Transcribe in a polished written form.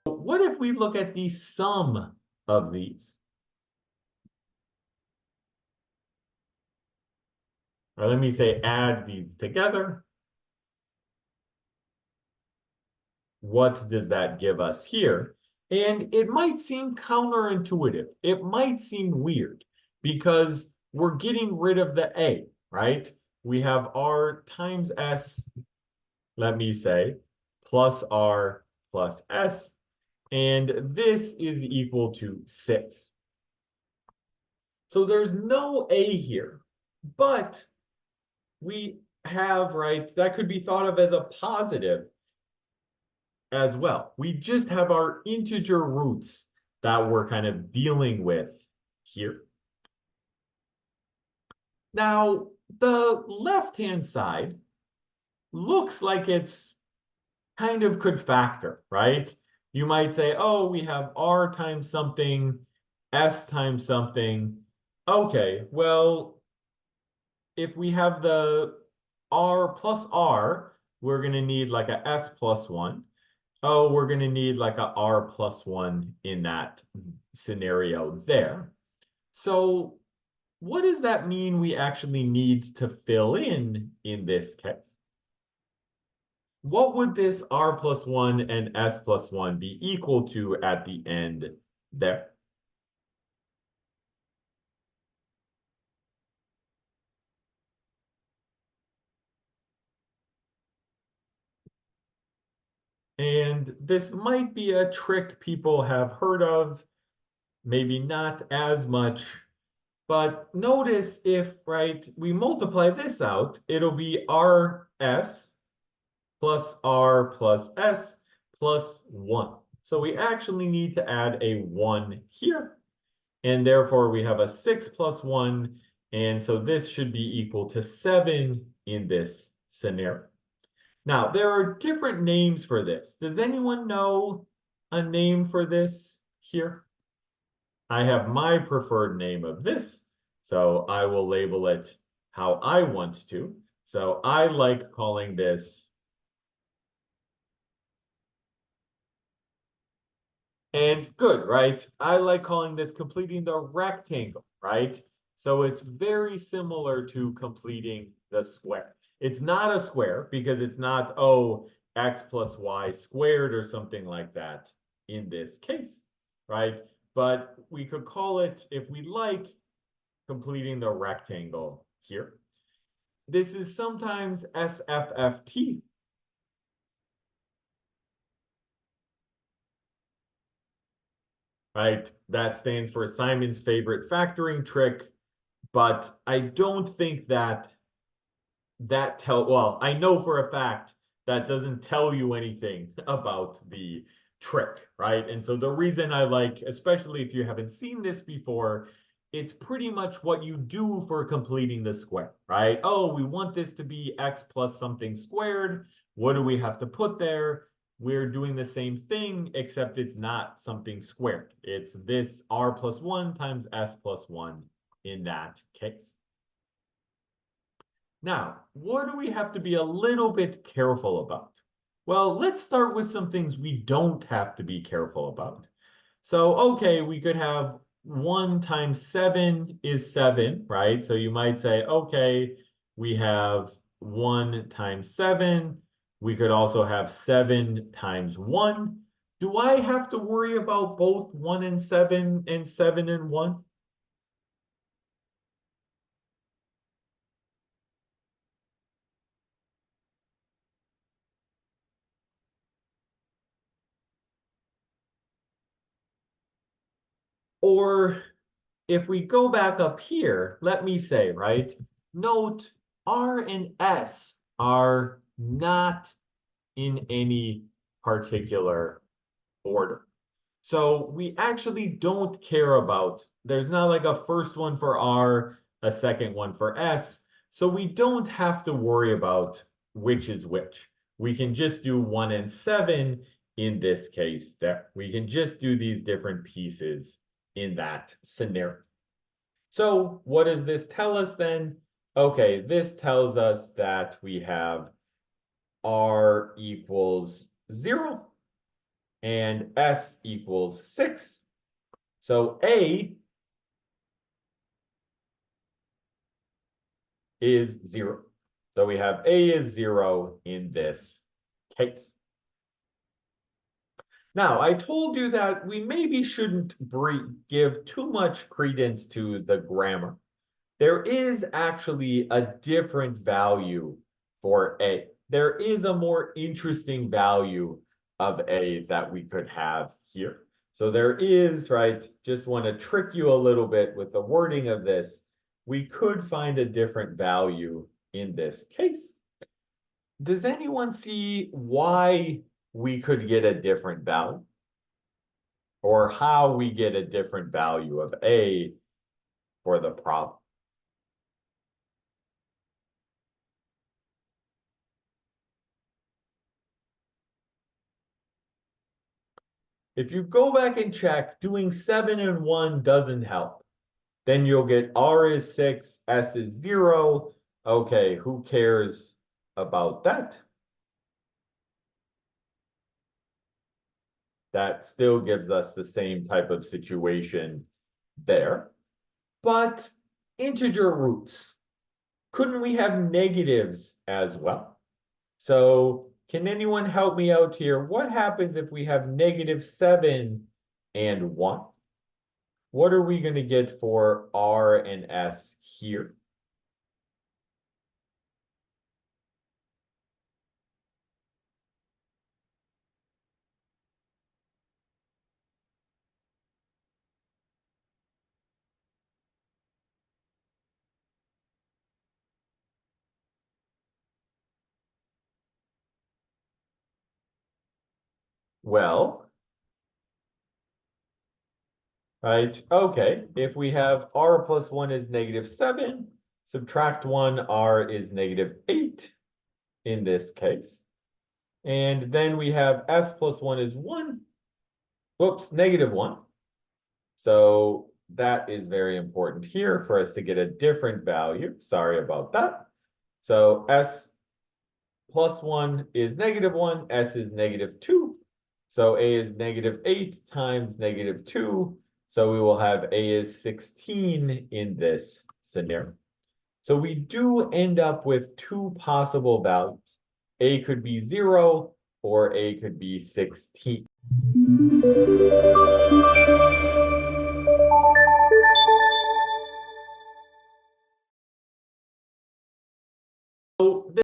What if we look at the sum of these? Or let me say add these together. What does that give us here? And it might seem counterintuitive. It might seem weird because we're getting rid of the A, right? We have R times S, let me say, plus R plus S, and this is equal to 6. So there's no A here, but we have, right, that could be thought of as a positive as well. We just have our integer roots that we're kind of dealing with here. Now, the left-hand side looks like it's kind of could factor, right? You might say, oh, we have R times something, S times something. Okay, well, if we have the R plus R, we're going to need like a S plus 1. Oh, we're going to need like a R plus 1 in that scenario there. So what does that mean we actually need to fill in this case? What would this R plus 1 and S plus 1 be equal to at the end there? And this might be a trick people have heard of, maybe not as much, but notice if, right, we multiply this out, it'll be RS plus R plus S plus 1. So we actually need to add a 1 here. And therefore, we have a 6 plus 1. And so this should be equal to 7 in this scenario. Now, there are different names for this. Does anyone know a name for this here? I have my preferred name of this, so I will label it how I want to. So I like calling this, and good, right? I like calling this completing the rectangle, right? So it's very similar to completing the square. It's not a square because it's not, oh, x plus y squared or something like that in this case, right? But we could call it, if we like, completing the rectangle here. This is sometimes SFFT. Right? That stands for Simon's favorite factoring trick, but I don't think that well, I know for a fact that doesn't tell you anything about the trick, right? And so the reason I like, especially if you haven't seen this before, it's pretty much what you do for completing the square, right? Oh, we want this to be x plus something squared. What do we have to put there? We're doing the same thing, except it's not something squared. It's this r plus 1 times s plus 1 in that case. Now, what do we have to be a little bit careful about? Well, let's start with some things we don't have to be careful about. So, okay, we could have 1 times 7 is 7, right? So you might say, okay, we have 1 times 7. We could also have 7 times 1. Do I have to worry about both 1 and 7 and 1? Or if we go back up here, let me say, right, note R and S are not in any particular order. So we actually don't care about, there's not like a first one for R, a second one for S. So we don't have to worry about which is which. We can just do 1 and 7 in this case there. We can just do these different pieces in that scenario. So what does this tell us then? Okay, this tells us that we have R equals 0 and S equals 6. So A is 0. So we have A is 0 in this case. Now, I told you that we maybe shouldn't give too much credence to the grammar. There is actually a different value for A. There is a more interesting value of A that we could have here. So there is, right, just want to trick you a little bit with the wording of this. We could find a different value in this case. Does anyone see why we could get a different value? Or how we get a different value of A for the problem? If you go back and check, doing 7 and 1 doesn't help. Then you'll get R is 6, S is 0. Okay, who cares about that? That still gives us the same type of situation there. But integer roots, couldn't we have negatives as well? So can anyone help me out here? What happens if we have -7 and 1? What are we going to get for R and S here? Well, right, okay, if we have R plus 1 is -7, subtract 1, R is -8 in this case. And then we have S plus 1 is 1. Whoops, -1. So that is very important here for us to get a different value. Sorry about that. So S plus 1 is -1, S is -2. So A is -8 times -2. So we will have A is 16 in this scenario. So we do end up with two possible values. A could be 0 or A could be 16. So